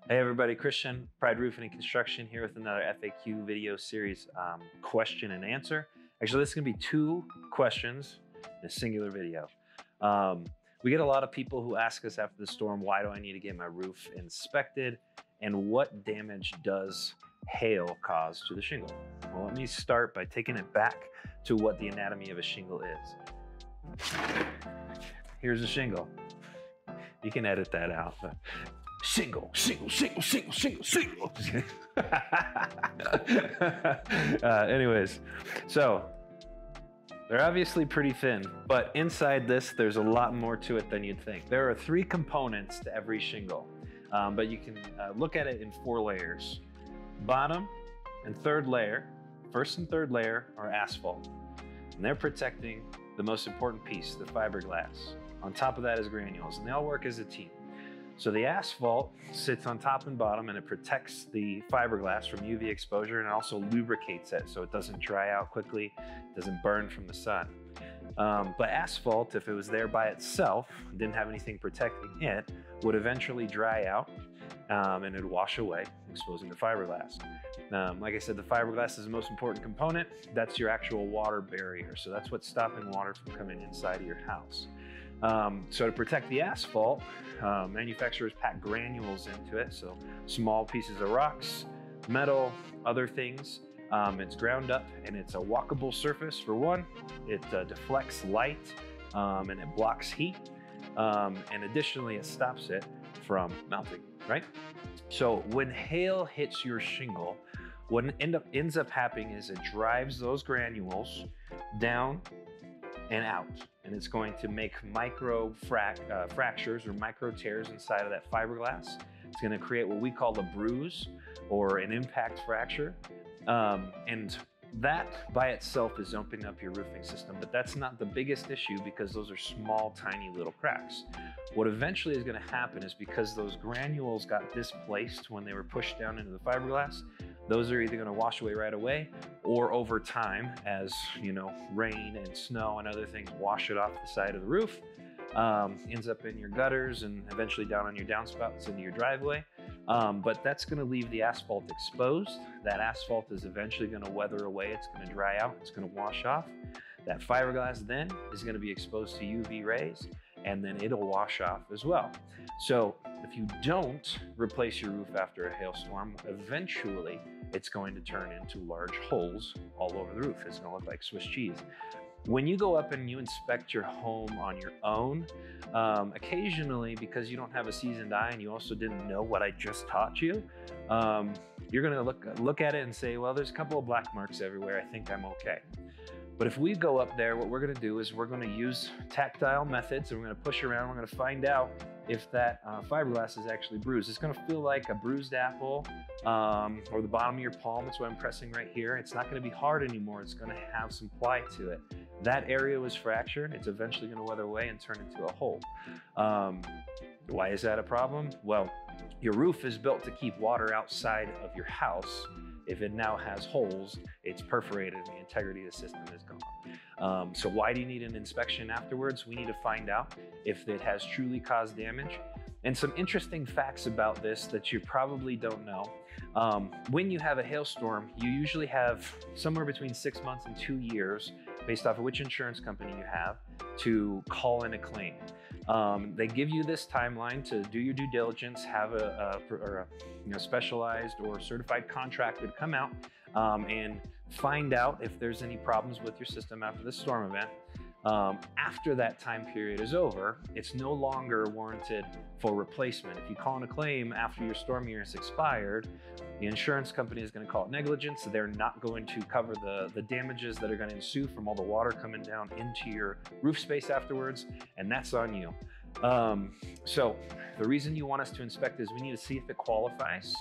Hey everybody, Christian, Pride Roofing and Construction here with another FAQ video series question and answer. Actually, this is going to be two questions in a singular video. We get a lot of people who ask us after the storm, why do I need to get my roof inspected and what damage does hail cause to the shingle? Well, let me start by taking it back to what the anatomy of a shingle is. Here's a shingle. You can edit that out, but shingle. Anyways, so they're obviously pretty thin, but inside this, there's a lot more to it than you'd think. There are three components to every shingle, but you can look at it in four layers. Bottom and third layer, first and third layer are asphalt, and they're protecting the most important piece, the fiberglass. On top of that is granules, and they all work as a team. So the asphalt sits on top and bottom, and it protects the fiberglass from UV exposure and also lubricates it so it doesn't dry out quickly, doesn't burn from the sun. But asphalt, if it was there by itself, didn't have anything protecting it, would eventually dry out and it'd wash away, exposing the fiberglass. Like I said, the fiberglass is the most important component. That's your actual water barrier. So that's what's stopping water from coming inside of your house. So to protect the asphalt, manufacturers pack granules into it. So small pieces of rocks, metal, other things. It's ground up and it's a walkable surface for one. It deflects light and it blocks heat. And additionally, it stops it from melting, right? So when hail hits your shingle, what ends up happening is it drives those granules down and out, and it's going to make micro fractures or micro tears inside of that fiberglass. It's going to create what we call a bruise or an impact fracture, and that by itself is opening up your roofing system, but that's not the biggest issue because those are small, tiny little cracks. What eventually is going to happen is because those granules got displaced when they were pushed down into the fiberglass, those are either going to wash away right away or over time as, rain and snow and other things wash it off the side of the roof, ends up in your gutters and eventually down on your downspouts into your driveway. But that's going to leave the asphalt exposed. That asphalt is eventually going to weather away. It's going to dry out. It's going to wash off. That fiberglass then is going to be exposed to UV rays, and then it'll wash off as well. So if you don't replace your roof after a hailstorm, eventually it's going to turn into large holes all over the roof. It's going to look like Swiss cheese. When you go up and you inspect your home on your own, occasionally, because you don't have a seasoned eye and you also didn't know what I just taught you, you're gonna look at it and say, well, there's a couple of black marks everywhere. I think I'm okay. But if we go up there, what we're gonna do is we're gonna use tactile methods and we're gonna push around. We're gonna find out if that fiberglass is actually bruised. It's gonna feel like a bruised apple or the bottom of your palm. That's what I'm pressing right here. It's not gonna be hard anymore. It's gonna have some ply to it. That area was fractured. It's eventually gonna weather away and turn into a hole. Why is that a problem? Well, your roof is built to keep water outside of your house. If it now has holes, it's perforated and the integrity of the system is gone. So why do you need an inspection afterwards? We need to find out if it has truly caused damage. And some interesting facts about this that you probably don't know. When you have a hailstorm, you usually have somewhere between 6 months and 2 years, based off of which insurance company you have, to call in a claim. They give you this timeline to do your due diligence, have a specialized or certified contractor to come out and find out if there's any problems with your system after the storm event. After that time period is over, it's no longer warranted for replacement. If you call in a claim after your storm year is expired, the insurance company is going to call it negligence. They're not going to cover the damages that are going to ensue from all the water coming down into your roof space afterwards, and that's on you. So the reason you want us to inspect is we need to see if it qualifies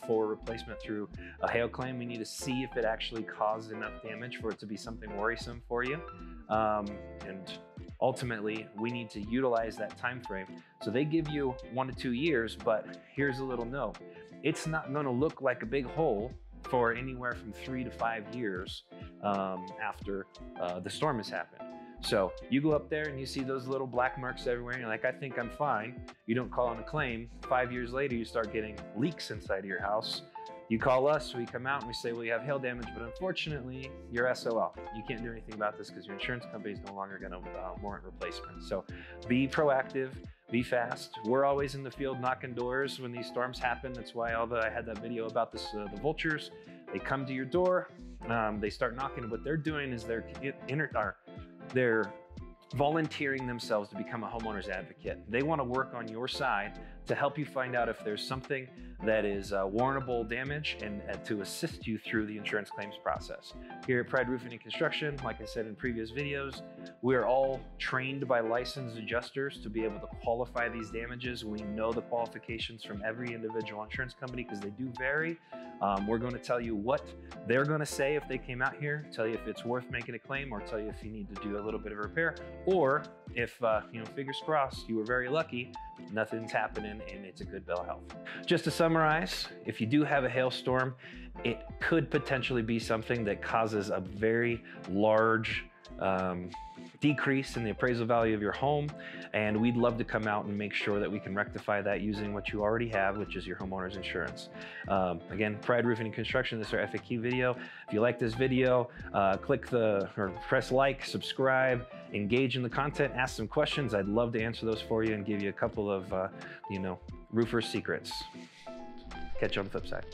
for replacement through a hail claim. We need to see if it actually caused enough damage for it to be something worrisome for you. And ultimately, we need to utilize that time frame. So they give you 1 to 2 years, but here's a little note. It's not going to look like a big hole for anywhere from 3 to 5 years after the storm has happened. So you go up there and you see those little black marks everywhere, and you're like, I think I'm fine. You don't call in a claim. 5 years later, you start getting leaks inside of your house. You call us, we come out and we say, well, you have hail damage, but unfortunately, you're SOL. You can't do anything about this because your insurance company is no longer going to warrant replacement. So be proactive, be fast. We're always in the field knocking doors when these storms happen. That's why I had that video about this, the vultures. They come to your door, they start knocking. What they're doing is they're volunteering themselves to become a homeowner's advocate. They want to work on your side to help you find out if there's something that is warrantable damage and to assist you through the insurance claims process. Here at Pride Roofing and Construction, like I said in previous videos, we are all trained by licensed adjusters to be able to qualify these damages. We know the qualifications from every individual insurance company because they do vary. We're going to tell you what they're going to say if they came out here, tell you if it's worth making a claim, or tell you if you need to do a little bit of repair, or if, fingers crossed, you were very lucky, nothing's happening and it's a good bill of health. Just to summarize, if you do have a hailstorm, it could potentially be something that causes a very large decrease in the appraisal value of your home, and we'd love to come out and make sure that we can rectify that using what you already have, which is your homeowner's insurance. Again, Pride Roofing and Construction, this is our FAQ video. If you like this video, press like, subscribe, engage in the content, ask some questions. I'd love to answer those for you and give you a couple of roofer secrets. Catch you on the flip side.